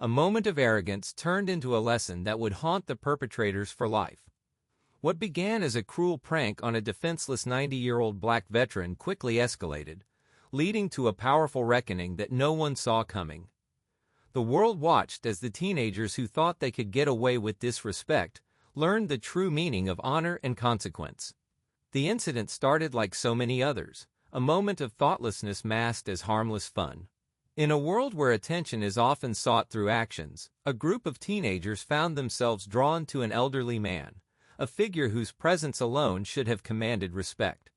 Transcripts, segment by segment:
A moment of arrogance turned into a lesson that would haunt the perpetrators for life. What began as a cruel prank on a defenseless 90-year-old black veteran quickly escalated, leading to a powerful reckoning that no one saw coming. The world watched as the teenagers who thought they could get away with disrespect learned the true meaning of honor and consequence. The incident started like so many others, a moment of thoughtlessness masked as harmless fun. In a world where attention is often sought through actions, a group of teenagers found themselves drawn to an elderly man, a figure whose presence alone should have commanded respect.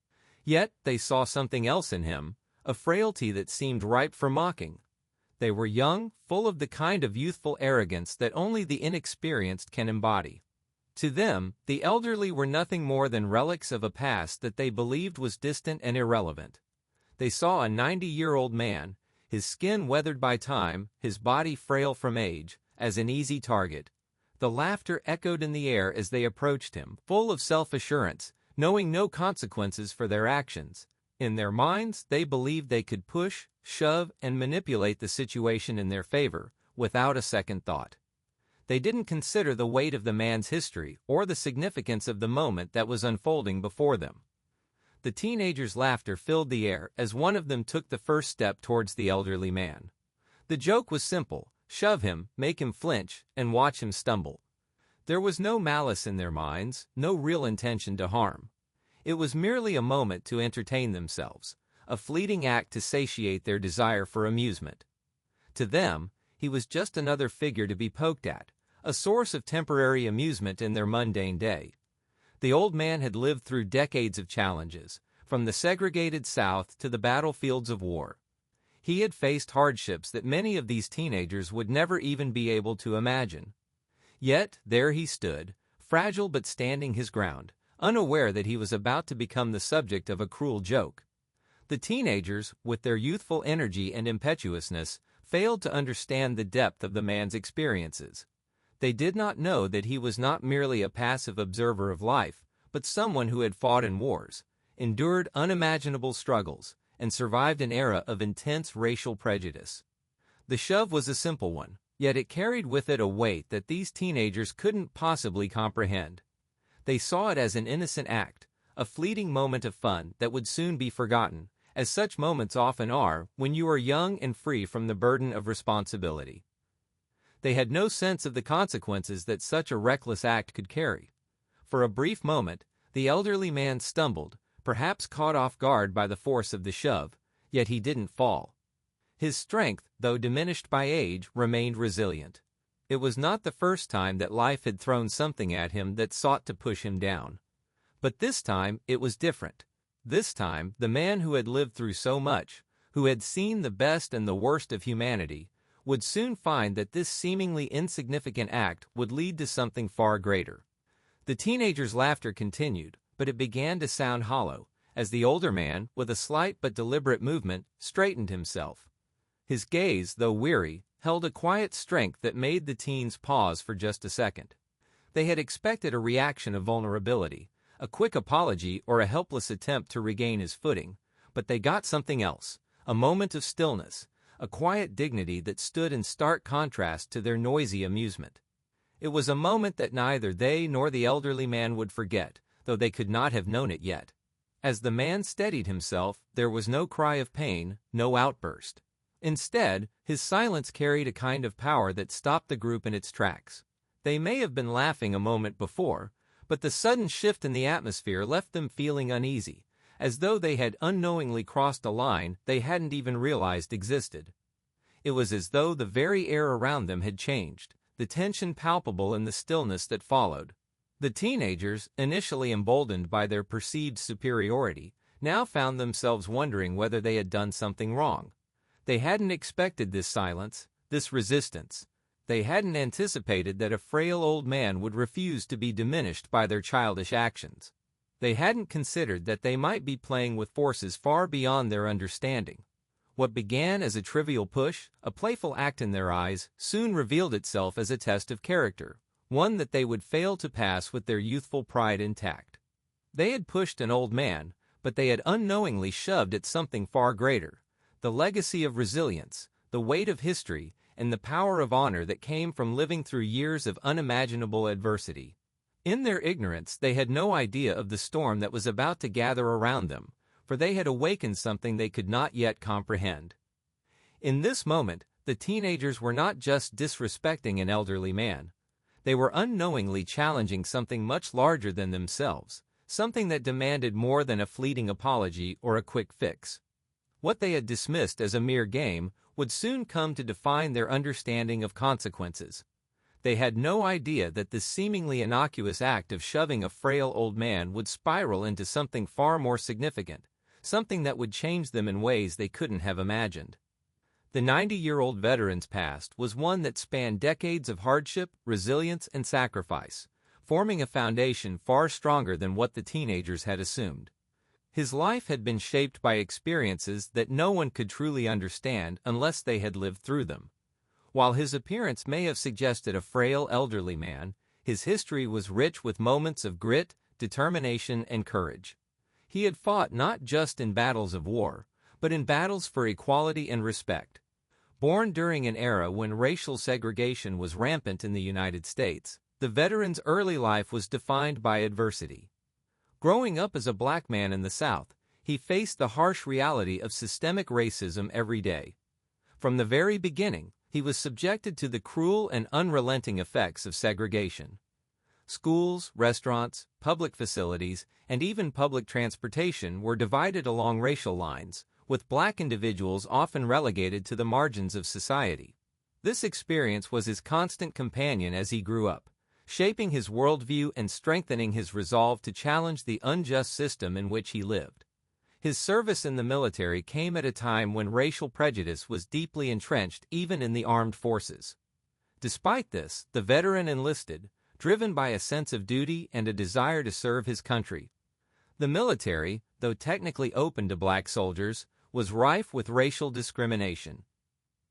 Yet they saw something else in him, a frailty that seemed ripe for mocking. They were young, full of the kind of youthful arrogance that only the inexperienced can embody. To them, the elderly were nothing more than relics of a past that they believed was distant and irrelevant. They saw a 90-year-old man, his skin weathered by time, his body frail from age, as an easy target. The laughter echoed in the air as they approached him, full of self-assurance, knowing no consequences for their actions. In their minds, they believed they could push, shove, and manipulate the situation in their favor, without a second thought. They didn't consider the weight of the man's history or the significance of the moment that was unfolding before them. The teenagers' laughter filled the air as one of them took the first step towards the elderly man. The joke was simple: shove him, make him flinch, and watch him stumble. There was no malice in their minds, no real intention to harm. It was merely a moment to entertain themselves, a fleeting act to satiate their desire for amusement. To them, he was just another figure to be poked at, a source of temporary amusement in their mundane day. The old man had lived through decades of challenges, from the segregated South to the battlefields of war. He had faced hardships that many of these teenagers would never even be able to imagine. Yet, there he stood, fragile but standing his ground, unaware that he was about to become the subject of a cruel joke. The teenagers, with their youthful energy and impetuousness, failed to understand the depth of the man's experiences. They did not know that he was not merely a passive observer of life, but someone who had fought in wars, endured unimaginable struggles, and survived an era of intense racial prejudice. The shove was a simple one, yet it carried with it a weight that these teenagers couldn't possibly comprehend. They saw it as an innocent act, a fleeting moment of fun that would soon be forgotten, as such moments often are when you are young and free from the burden of responsibility. They had no sense of the consequences that such a reckless act could carry. For a brief moment, the elderly man stumbled, perhaps caught off guard by the force of the shove, yet he didn't fall. His strength, though diminished by age, remained resilient. It was not the first time that life had thrown something at him that sought to push him down. But this time it was different. This time, the man who had lived through so much, who had seen the best and the worst of humanity, would soon find that this seemingly insignificant act would lead to something far greater. The teenager's laughter continued, but it began to sound hollow, as the older man, with a slight but deliberate movement, straightened himself. His gaze, though weary, held a quiet strength that made the teens pause for just a second. They had expected a reaction of vulnerability, a quick apology or a helpless attempt to regain his footing, but they got something else, a moment of stillness, a quiet dignity that stood in stark contrast to their noisy amusement. It was a moment that neither they nor the elderly man would forget, though they could not have known it yet. As the man steadied himself, there was no cry of pain, no outburst. Instead, his silence carried a kind of power that stopped the group in its tracks. They may have been laughing a moment before, but the sudden shift in the atmosphere left them feeling uneasy, as though they had unknowingly crossed a line they hadn't even realized existed. It was as though the very air around them had changed, the tension palpable in the stillness that followed. The teenagers, initially emboldened by their perceived superiority, now found themselves wondering whether they had done something wrong. They hadn't expected this silence, this resistance. They hadn't anticipated that a frail old man would refuse to be diminished by their childish actions. They hadn't considered that they might be playing with forces far beyond their understanding. What began as a trivial push, a playful act in their eyes, soon revealed itself as a test of character, one that they would fail to pass with their youthful pride intact. They had pushed an old man, but they had unknowingly shoved at something far greater, the legacy of resilience, the weight of history, and the power of honor that came from living through years of unimaginable adversity. In their ignorance, they had no idea of the storm that was about to gather around them, for they had awakened something they could not yet comprehend. In this moment, the teenagers were not just disrespecting an elderly man. They were unknowingly challenging something much larger than themselves, something that demanded more than a fleeting apology or a quick fix. What they had dismissed as a mere game would soon come to define their understanding of consequences. They had no idea that this seemingly innocuous act of shoving a frail old man would spiral into something far more significant, something that would change them in ways they couldn't have imagined. The 90-year-old veteran's past was one that spanned decades of hardship, resilience, and sacrifice, forming a foundation far stronger than what the teenagers had assumed. His life had been shaped by experiences that no one could truly understand unless they had lived through them. While his appearance may have suggested a frail elderly man, his history was rich with moments of grit, determination, and courage. He had fought not just in battles of war, but in battles for equality and respect. Born during an era when racial segregation was rampant in the United States, the veteran's early life was defined by adversity. Growing up as a black man in the South, he faced the harsh reality of systemic racism every day. From the very beginning, he was subjected to the cruel and unrelenting effects of segregation. Schools, restaurants, public facilities, and even public transportation were divided along racial lines, with black individuals often relegated to the margins of society. This experience was his constant companion as he grew up, shaping his worldview and strengthening his resolve to challenge the unjust system in which he lived. His service in the military came at a time when racial prejudice was deeply entrenched even in the armed forces. Despite this, the veteran enlisted, driven by a sense of duty and a desire to serve his country. The military, though technically open to black soldiers, was rife with racial discrimination.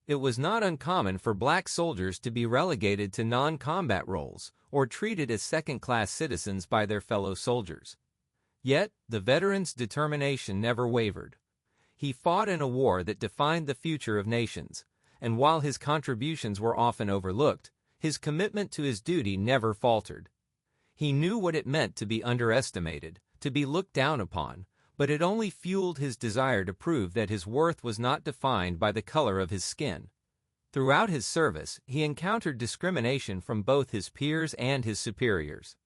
It was not uncommon for black soldiers to be relegated to non-combat roles or treated as second-class citizens by their fellow soldiers. Yet, the veteran's determination never wavered. He fought in a war that defined the future of nations, and while his contributions were often overlooked, his commitment to his duty never faltered. He knew what it meant to be underestimated, to be looked down upon, but it only fueled his desire to prove that his worth was not defined by the color of his skin. Throughout his service, he encountered discrimination from both his peers and his superiors.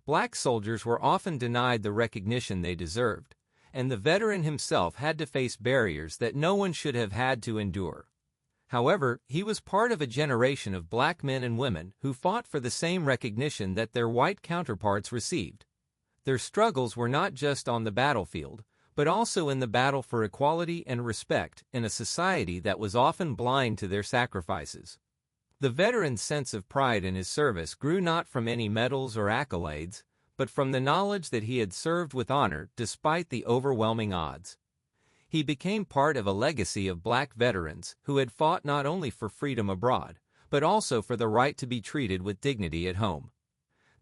Black soldiers were often denied the recognition they deserved, and the veteran himself had to face barriers that no one should have had to endure. However, he was part of a generation of black men and women who fought for the same recognition that their white counterparts received. Their struggles were not just on the battlefield, but also in the battle for equality and respect in a society that was often blind to their sacrifices. The veteran's sense of pride in his service grew not from any medals or accolades, but from the knowledge that he had served with honor despite the overwhelming odds. He became part of a legacy of black veterans who had fought not only for freedom abroad, but also for the right to be treated with dignity at home.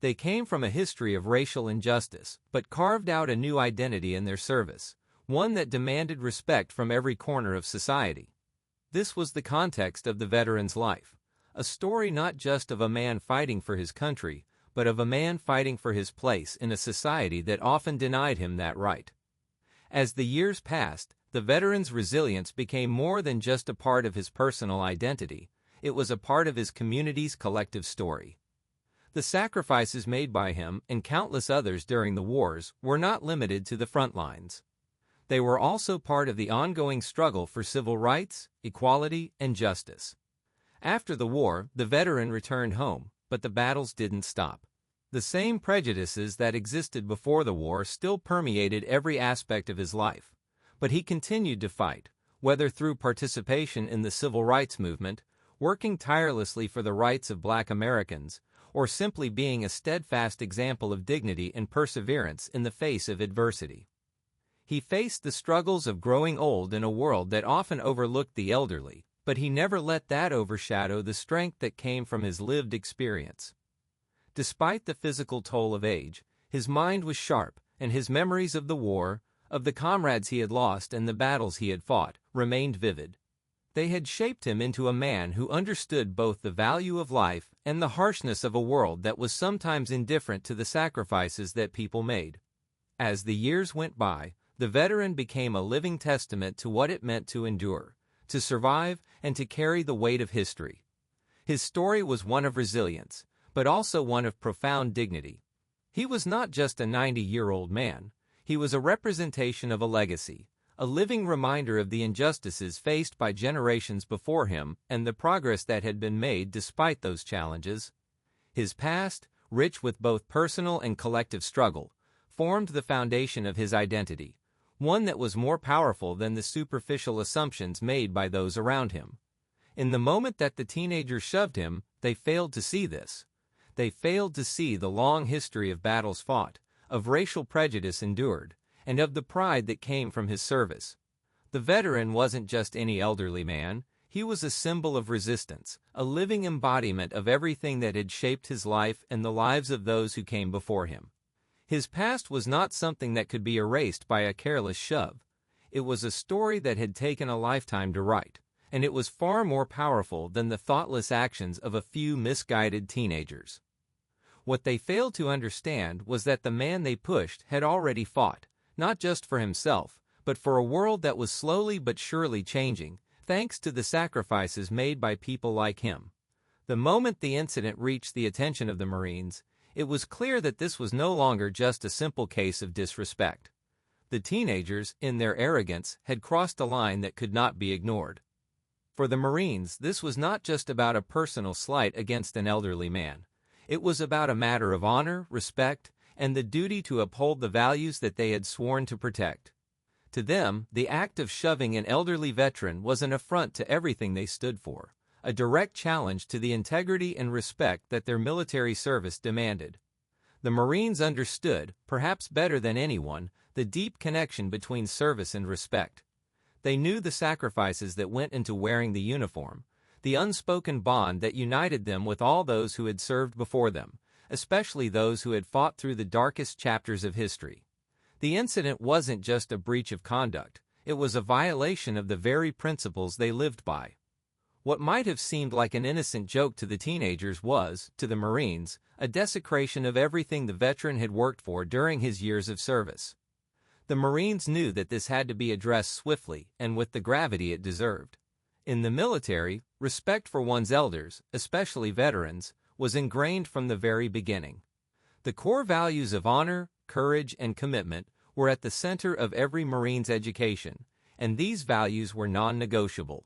They came from a history of racial injustice, but carved out a new identity in their service, one that demanded respect from every corner of society. This was the context of the veteran's life, a story not just of a man fighting for his country, but of a man fighting for his place in a society that often denied him that right. As the years passed, the veteran's resilience became more than just a part of his personal identity, it was a part of his community's collective story. The sacrifices made by him and countless others during the wars were not limited to the front lines. They were also part of the ongoing struggle for civil rights, equality, and justice. After the war, the veteran returned home, but the battles didn't stop. The same prejudices that existed before the war still permeated every aspect of his life, but he continued to fight, whether through participation in the civil rights movement, working tirelessly for the rights of black Americans, or simply being a steadfast example of dignity and perseverance in the face of adversity. He faced the struggles of growing old in a world that often overlooked the elderly, but he never let that overshadow the strength that came from his lived experience. Despite the physical toll of age, his mind was sharp, and his memories of the war, of the comrades he had lost and the battles he had fought, remained vivid. They had shaped him into a man who understood both the value of life and the harshness of a world that was sometimes indifferent to the sacrifices that people made. As the years went by, the veteran became a living testament to what it meant to endure, to survive, and to carry the weight of history. His story was one of resilience, but also one of profound dignity. He was not just a 90-year-old man. He was a representation of a legacy, a living reminder of the injustices faced by generations before him and the progress that had been made despite those challenges. His past, rich with both personal and collective struggle, formed the foundation of his identity, one that was more powerful than the superficial assumptions made by those around him. In the moment that the teenagers shoved him, they failed to see this. They failed to see the long history of battles fought, of racial prejudice endured, and of the pride that came from his service. The veteran wasn't just any elderly man. He was a symbol of resistance, a living embodiment of everything that had shaped his life and the lives of those who came before him. His past was not something that could be erased by a careless shove. It was a story that had taken a lifetime to write, and it was far more powerful than the thoughtless actions of a few misguided teenagers. What they failed to understand was that the man they pushed had already fought, not just for himself, but for a world that was slowly but surely changing, thanks to the sacrifices made by people like him. The moment the incident reached the attention of the Marines, it was clear that this was no longer just a simple case of disrespect. The teenagers, in their arrogance, had crossed a line that could not be ignored. For the Marines, this was not just about a personal slight against an elderly man. It was about a matter of honor, respect, and the duty to uphold the values that they had sworn to protect. To them, the act of shoving an elderly veteran was an affront to everything they stood for, a direct challenge to the integrity and respect that their military service demanded. The Marines understood, perhaps better than anyone, the deep connection between service and respect. They knew the sacrifices that went into wearing the uniform, the unspoken bond that united them with all those who had served before them, especially those who had fought through the darkest chapters of history. The incident wasn't just a breach of conduct, it was a violation of the very principles they lived by. What might have seemed like an innocent joke to the teenagers was, to the Marines, a desecration of everything the veteran had worked for during his years of service. The Marines knew that this had to be addressed swiftly and with the gravity it deserved. In the military, respect for one's elders, especially veterans, was ingrained from the very beginning. The core values of honor, courage, and commitment were at the center of every Marine's education, and these values were non-negotiable.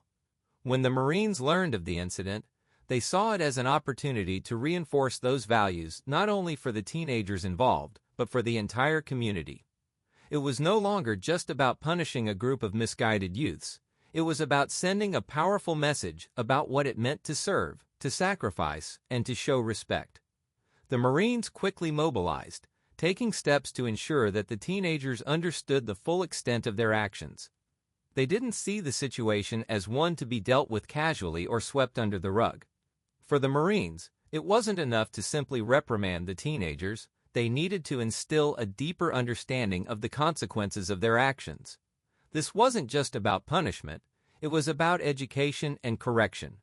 When the Marines learned of the incident, they saw it as an opportunity to reinforce those values not only for the teenagers involved, but for the entire community. It was no longer just about punishing a group of misguided youths. It was about sending a powerful message about what it meant to serve, to sacrifice, and to show respect. The Marines quickly mobilized, taking steps to ensure that the teenagers understood the full extent of their actions. They didn't see the situation as one to be dealt with casually or swept under the rug. For the Marines, it wasn't enough to simply reprimand the teenagers. They needed to instill a deeper understanding of the consequences of their actions. This wasn't just about punishment, it was about education and correction.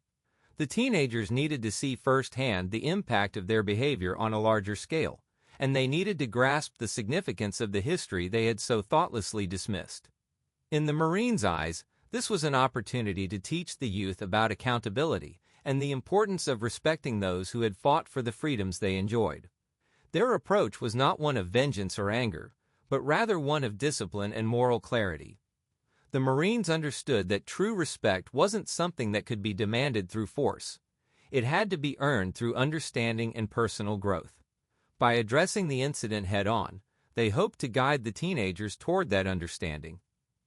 The teenagers needed to see firsthand the impact of their behavior on a larger scale, and they needed to grasp the significance of the history they had so thoughtlessly dismissed. In the Marines' eyes, this was an opportunity to teach the youth about accountability and the importance of respecting those who had fought for the freedoms they enjoyed. Their approach was not one of vengeance or anger, but rather one of discipline and moral clarity. The Marines understood that true respect wasn't something that could be demanded through force. It had to be earned through understanding and personal growth. By addressing the incident head-on, they hoped to guide the teenagers toward that understanding.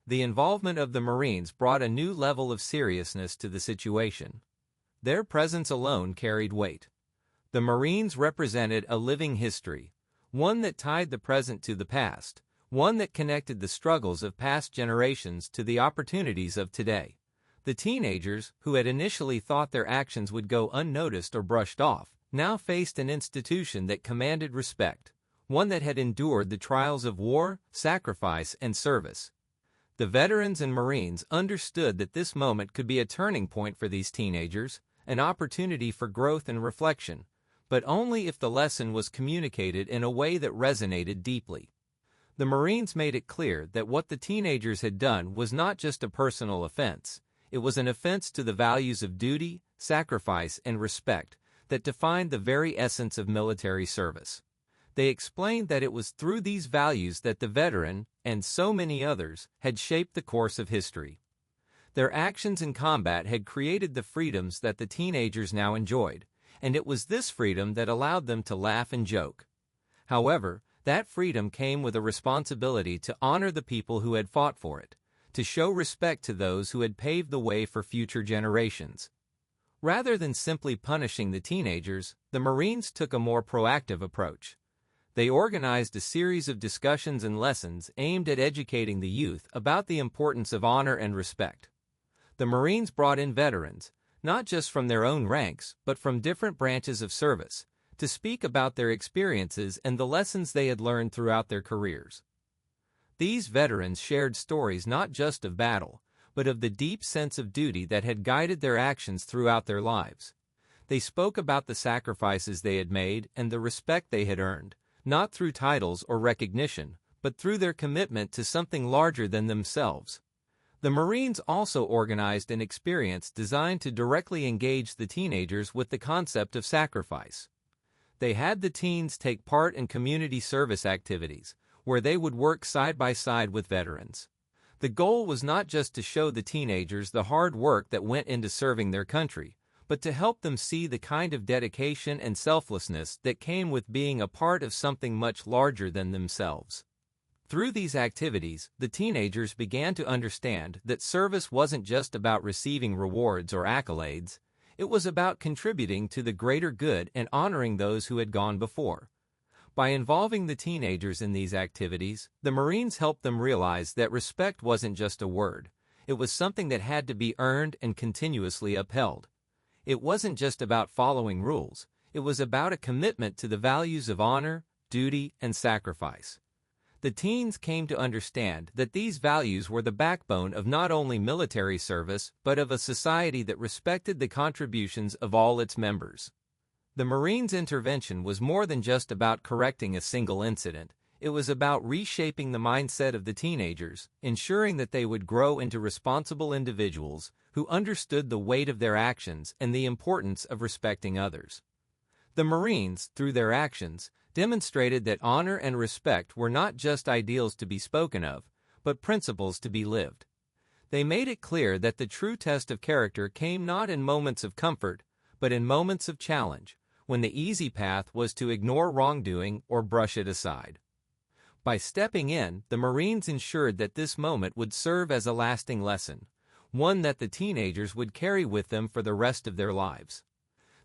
The involvement of the Marines brought a new level of seriousness to the situation. Their presence alone carried weight. The Marines represented a living history, one that tied the present to the past, one that connected the struggles of past generations to the opportunities of today. The teenagers, who had initially thought their actions would go unnoticed or brushed off, now faced an institution that commanded respect, one that had endured the trials of war, sacrifice, and service. The veterans and Marines understood that this moment could be a turning point for these teenagers, an opportunity for growth and reflection, but only if the lesson was communicated in a way that resonated deeply. The Marines made it clear that what the teenagers had done was not just a personal offense, it was an offense to the values of duty, sacrifice, and respect that defined the very essence of military service. They explained that it was through these values that the veteran, and so many others, had shaped the course of history. Their actions in combat had created the freedoms that the teenagers now enjoyed, and it was this freedom that allowed them to laugh and joke. However, that freedom came with a responsibility to honor the people who had fought for it, to show respect to those who had paved the way for future generations. Rather than simply punishing the teenagers, the Marines took a more proactive approach. They organized a series of discussions and lessons aimed at educating the youth about the importance of honor and respect. The Marines brought in veterans, not just from their own ranks, but from different branches of service, to speak about their experiences and the lessons they had learned throughout their careers. These veterans shared stories not just of battle, but of the deep sense of duty that had guided their actions throughout their lives. They spoke about the sacrifices they had made and the respect they had earned, not through titles or recognition, but through their commitment to something larger than themselves. The Marines also organized an experience designed to directly engage the teenagers with the concept of sacrifice. They had the teens take part in community service activities, where they would work side by side with veterans. The goal was not just to show the teenagers the hard work that went into serving their country, but to help them see the kind of dedication and selflessness that came with being a part of something much larger than themselves. Through these activities, the teenagers began to understand that service wasn't just about receiving rewards or accolades, it was about contributing to the greater good and honoring those who had gone before. By involving the teenagers in these activities, the Marines helped them realize that respect wasn't just a word, it was something that had to be earned and continuously upheld. It wasn't just about following rules, it was about a commitment to the values of honor, duty, and sacrifice. The teens came to understand that these values were the backbone of not only military service but of a society that respected the contributions of all its members. The Marines' intervention was more than just about correcting a single incident, it was about reshaping the mindset of the teenagers, ensuring that they would grow into responsible individuals who understood the weight of their actions and the importance of respecting others. The Marines, through their actions, demonstrated that honor and respect were not just ideals to be spoken of, but principles to be lived. They made it clear that the true test of character came not in moments of comfort, but in moments of challenge, when the easy path was to ignore wrongdoing or brush it aside. By stepping in, the Marines ensured that this moment would serve as a lasting lesson, one that the teenagers would carry with them for the rest of their lives.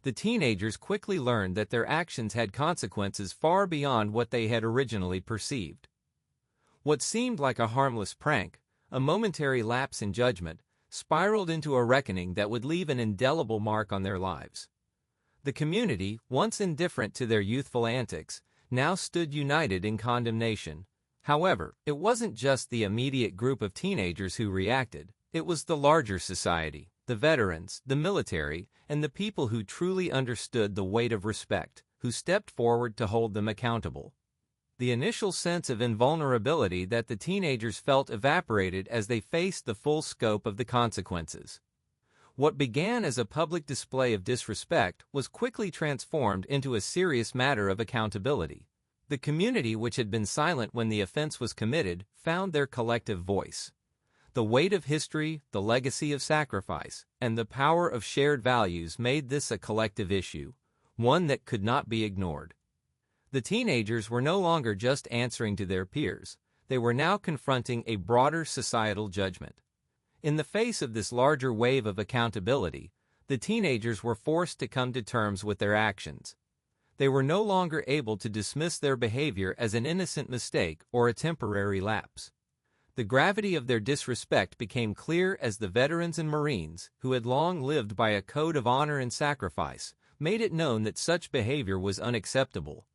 The teenagers quickly learned that their actions had consequences far beyond what they had originally perceived. What seemed like a harmless prank, a momentary lapse in judgment, spiraled into a reckoning that would leave an indelible mark on their lives. The community, once indifferent to their youthful antics, now stood united in condemnation. However, it wasn't just the immediate group of teenagers who reacted, it was the larger society, the veterans, the military, and the people who truly understood the weight of respect, who stepped forward to hold them accountable. The initial sense of invulnerability that the teenagers felt evaporated as they faced the full scope of the consequences. What began as a public display of disrespect was quickly transformed into a serious matter of accountability. The community, which had been silent when the offense was committed, found their collective voice. The weight of history, the legacy of sacrifice, and the power of shared values made this a collective issue, one that could not be ignored. The teenagers were no longer just answering to their peers, they were now confronting a broader societal judgment. In the face of this larger wave of accountability, the teenagers were forced to come to terms with their actions. They were no longer able to dismiss their behavior as an innocent mistake or a temporary lapse. The gravity of their disrespect became clear as the veterans and Marines, who had long lived by a code of honor and sacrifice, made it known that such behavior was unacceptable.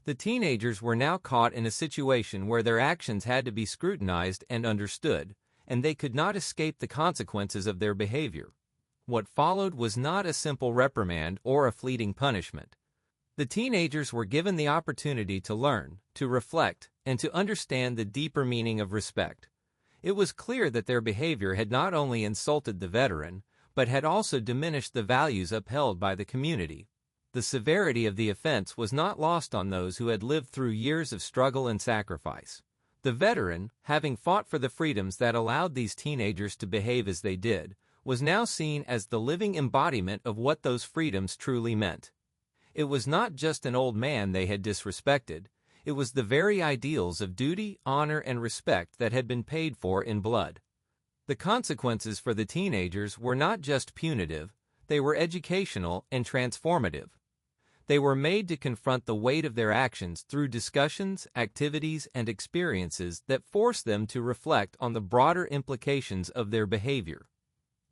The teenagers were now caught in a situation where their actions had to be scrutinized and understood, and they could not escape the consequences of their behavior. What followed was not a simple reprimand or a fleeting punishment. The teenagers were given the opportunity to learn, to reflect, and to understand the deeper meaning of respect. It was clear that their behavior had not only insulted the veteran, but had also diminished the values upheld by the community. The severity of the offense was not lost on those who had lived through years of struggle and sacrifice. The veteran, having fought for the freedoms that allowed these teenagers to behave as they did, was now seen as the living embodiment of what those freedoms truly meant. It was not just an old man they had disrespected, it was the very ideals of duty, honor, and respect that had been paid for in blood. The consequences for the teenagers were not just punitive, they were educational and transformative. They were made to confront the weight of their actions through discussions, activities, and experiences that forced them to reflect on the broader implications of their behavior.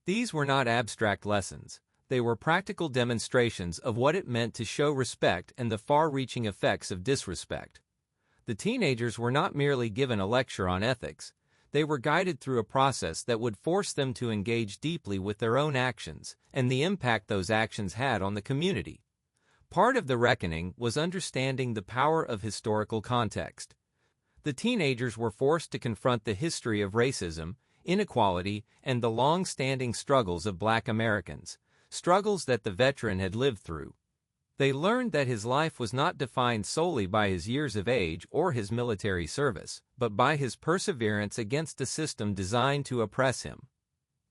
These were not abstract lessons. They were practical demonstrations of what it meant to show respect and the far-reaching effects of disrespect. The teenagers were not merely given a lecture on ethics, they were guided through a process that would force them to engage deeply with their own actions and the impact those actions had on the community. Part of the reckoning was understanding the power of historical context. The teenagers were forced to confront the history of racism, inequality, and the long-standing struggles of Black Americans, struggles that the veteran had lived through. They learned that his life was not defined solely by his years of age or his military service, but by his perseverance against a system designed to oppress him.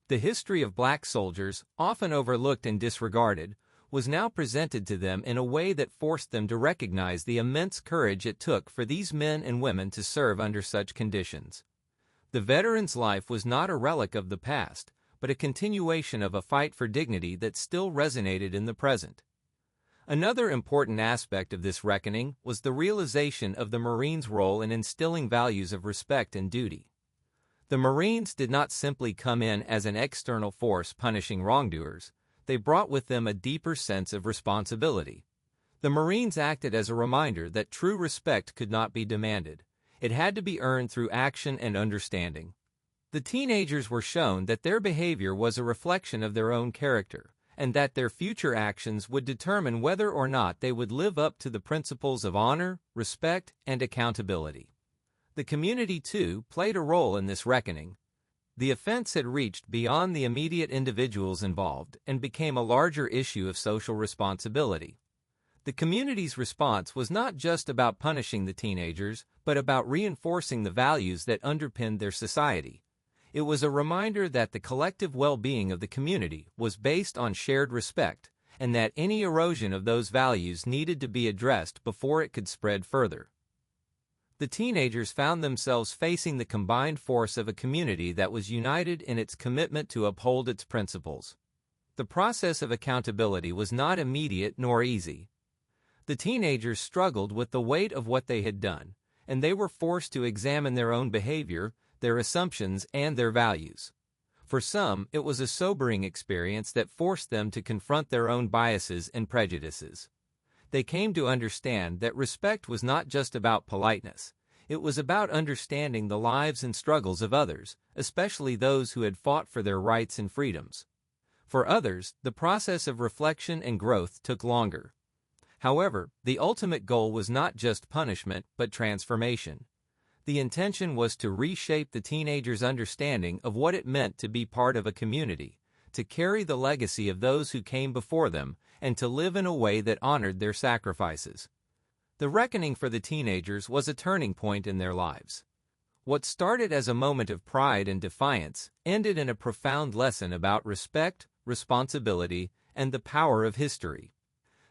The history of Black soldiers, often overlooked and disregarded, was now presented to them in a way that forced them to recognize the immense courage it took for these men and women to serve under such conditions. The veteran's life was not a relic of the past, but a continuation of a fight for dignity that still resonated in the present. Another important aspect of this reckoning was the realization of the Marines' role in instilling values of respect and duty. The Marines did not simply come in as an external force punishing wrongdoers, they brought with them a deeper sense of responsibility. The Marines acted as a reminder that true respect could not be demanded. It had to be earned through action and understanding. The teenagers were shown that their behavior was a reflection of their own character, and that their future actions would determine whether or not they would live up to the principles of honor, respect, and accountability. The community, too, played a role in this reckoning. The offense had reached beyond the immediate individuals involved and became a larger issue of social responsibility. The community's response was not just about punishing the teenagers, but about reinforcing the values that underpinned their society. It was a reminder that the collective well-being of the community was based on shared respect, and that any erosion of those values needed to be addressed before it could spread further. The teenagers found themselves facing the combined force of a community that was united in its commitment to uphold its principles. The process of accountability was not immediate nor easy. The teenagers struggled with the weight of what they had done, and they were forced to examine their own behavior, their assumptions, and their values. For some, it was a sobering experience that forced them to confront their own biases and prejudices. They came to understand that respect was not just about politeness. It was about understanding the lives and struggles of others, especially those who had fought for their rights and freedoms. For others, the process of reflection and growth took longer. However, the ultimate goal was not just punishment, but transformation. The intention was to reshape the teenagers' understanding of what it meant to be part of a community, to carry the legacy of those who came before them, and to live in a way that honored their sacrifices. The reckoning for the teenagers was a turning point in their lives. What started as a moment of pride and defiance ended in a profound lesson about respect, responsibility, and the power of history.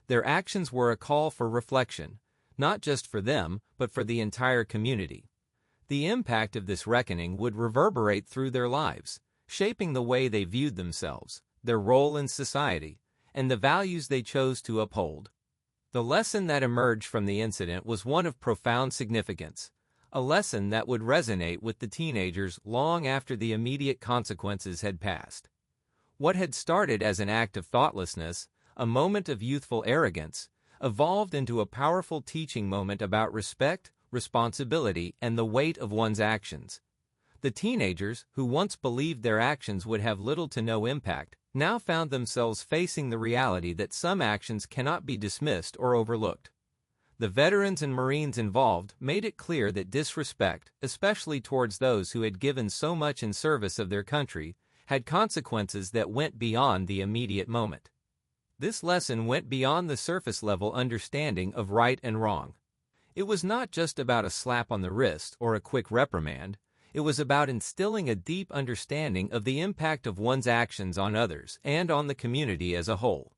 Their actions were a call for reflection, not just for them, but for the entire community. The impact of this reckoning would reverberate through their lives, shaping the way they viewed themselves, their role in society, and the values they chose to uphold. The lesson that emerged from the incident was one of profound significance, a lesson that would resonate with the teenagers long after the immediate consequences had passed. What had started as an act of thoughtlessness, a moment of youthful arrogance, evolved into a powerful teaching moment about respect, responsibility, and the weight of one's actions. The teenagers, who once believed their actions would have little to no impact, now found themselves facing the reality that some actions cannot be dismissed or overlooked. The veterans and Marines involved made it clear that disrespect, especially towards those who had given so much in service of their country, had consequences that went beyond the immediate moment. This lesson went beyond the surface-level understanding of right and wrong. It was not just about a slap on the wrist or a quick reprimand. It was about instilling a deep understanding of the impact of one's actions on others and on the community as a whole.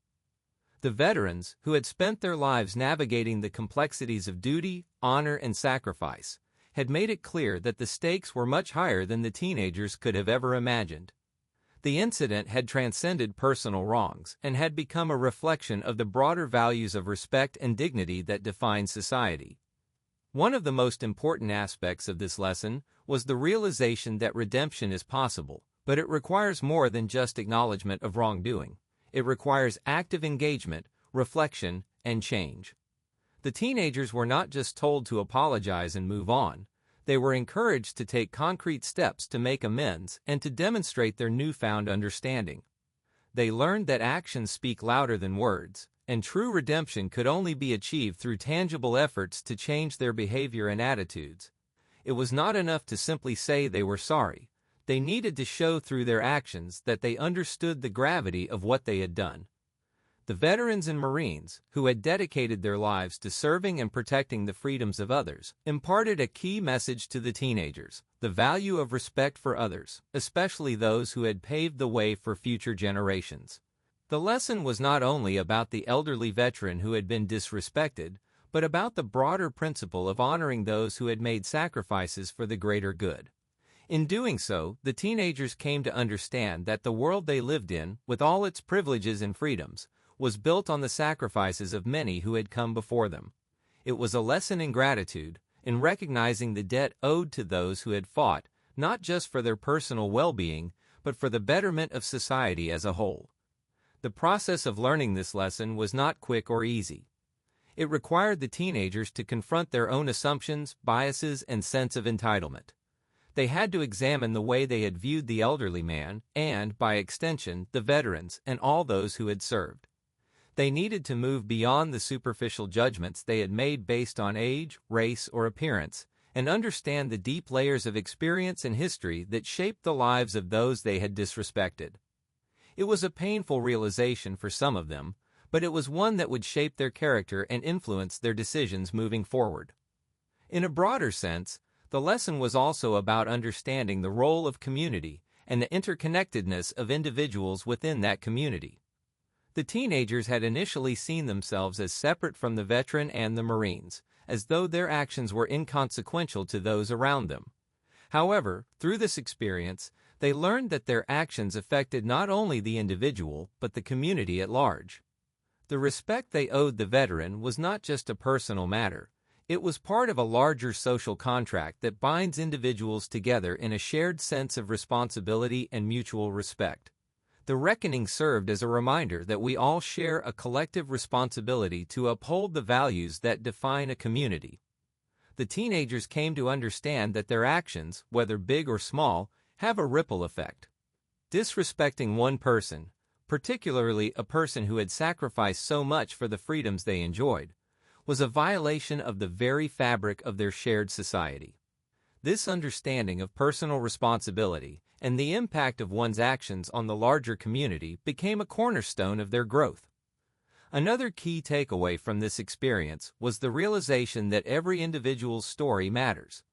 The veterans, who had spent their lives navigating the complexities of duty, honor, and sacrifice, had made it clear that the stakes were much higher than the teenagers could have ever imagined. The incident had transcended personal wrongs and had become a reflection of the broader values of respect and dignity that define society. One of the most important aspects of this lesson was the realization that redemption is possible, but it requires more than just acknowledgement of wrongdoing. It requires active engagement, reflection, and change. The teenagers were not just told to apologize and move on. They were encouraged to take concrete steps to make amends and to demonstrate their newfound understanding. They learned that actions speak louder than words, and true redemption could only be achieved through tangible efforts to change their behavior and attitudes. It was not enough to simply say they were sorry. They needed to show through their actions that they understood the gravity of what they had done. The veterans and Marines, who had dedicated their lives to serving and protecting the freedoms of others, imparted a key message to the teenagers: the value of respect for others, especially those who had paved the way for future generations. The lesson was not only about the elderly veteran who had been disrespected, but about the broader principle of honoring those who had made sacrifices for the greater good. In doing so, the teenagers came to understand that the world they lived in, with all its privileges and freedoms, was built on the sacrifices of many who had come before them. It was a lesson in gratitude, in recognizing the debt owed to those who had fought, not just for their personal well-being, but for the betterment of society as a whole. The process of learning this lesson was not quick or easy. It required the teenagers to confront their own assumptions, biases, and sense of entitlement. They had to examine the way they had viewed the elderly man and, by extension, the veterans and all those who had served. They needed to move beyond the superficial judgments they had made based on age, race, or appearance, and understand the deep layers of experience and history that shaped the lives of those they had disrespected. It was a painful realization for some of them, but it was one that would shape their character and influence their decisions moving forward. In a broader sense, the lesson was also about understanding the role of community and the interconnectedness of individuals within that community. The teenagers had initially seen themselves as separate from the veteran and the Marines, as though their actions were inconsequential to those around them. However, through this experience, they learned that their actions affected not only the individual, but the community at large. The respect they owed the veteran was not just a personal matter. It was part of a larger social contract that binds individuals together in a shared sense of responsibility and mutual respect. The reckoning served as a reminder that we all share a collective responsibility to uphold the values that define a community. The teenagers came to understand that their actions, whether big or small, have a ripple effect. Disrespecting one person, particularly a person who had sacrificed so much for the freedoms they enjoyed, was a violation of the very fabric of their shared society. This understanding of personal responsibility and the impact of one's actions on the larger community became a cornerstone of their growth. Another key takeaway from this experience was the realization that every individual's story matters.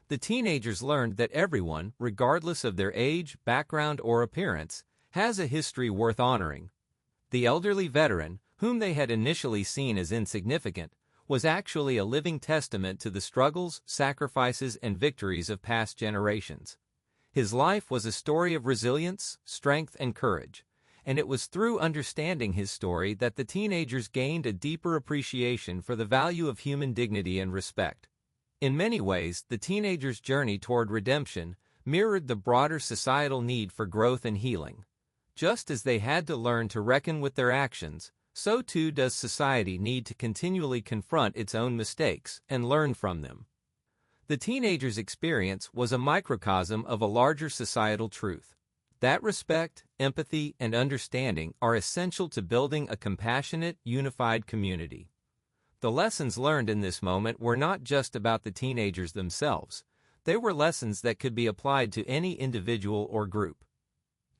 The teenagers learned that everyone, regardless of their age, background, or appearance, has a history worth honoring. The elderly veteran, whom they had initially seen as insignificant, was actually a living testament to the struggles, sacrifices, and victories of past generations. His life was a story of resilience, strength, and courage, and it was through understanding his story that the teenagers gained a deeper appreciation for the value of human dignity and respect. In many ways, the teenagers' journey toward redemption mirrored the broader societal need for growth and healing. Just as they had to learn to reckon with their actions, so too does society need to continually confront its own mistakes and learn from them. The teenagers' experience was a microcosm of a larger societal truth. That respect, empathy, and understanding are essential to building a compassionate, unified community. The lessons learned in this moment were not just about the teenagers themselves. They were lessons that could be applied to any individual or group.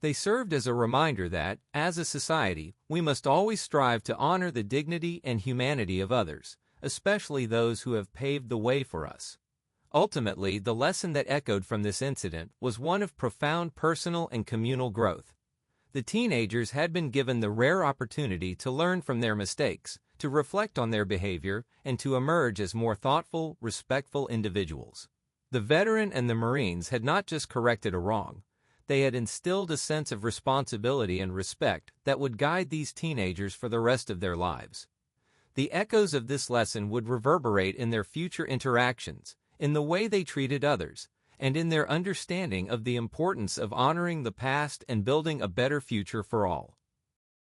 They served as a reminder that, as a society, we must always strive to honor the dignity and humanity of others, especially those who have paved the way for us. Ultimately, the lesson that echoed from this incident was one of profound personal and communal growth. The teenagers had been given the rare opportunity to learn from their mistakes, to reflect on their behavior, and to emerge as more thoughtful, respectful individuals. The veteran and the Marines had not just corrected a wrong, they had instilled a sense of responsibility and respect that would guide these teenagers for the rest of their lives. The echoes of this lesson would reverberate in their future interactions, in the way they treated others, and in their understanding of the importance of honoring the past and building a better future for all.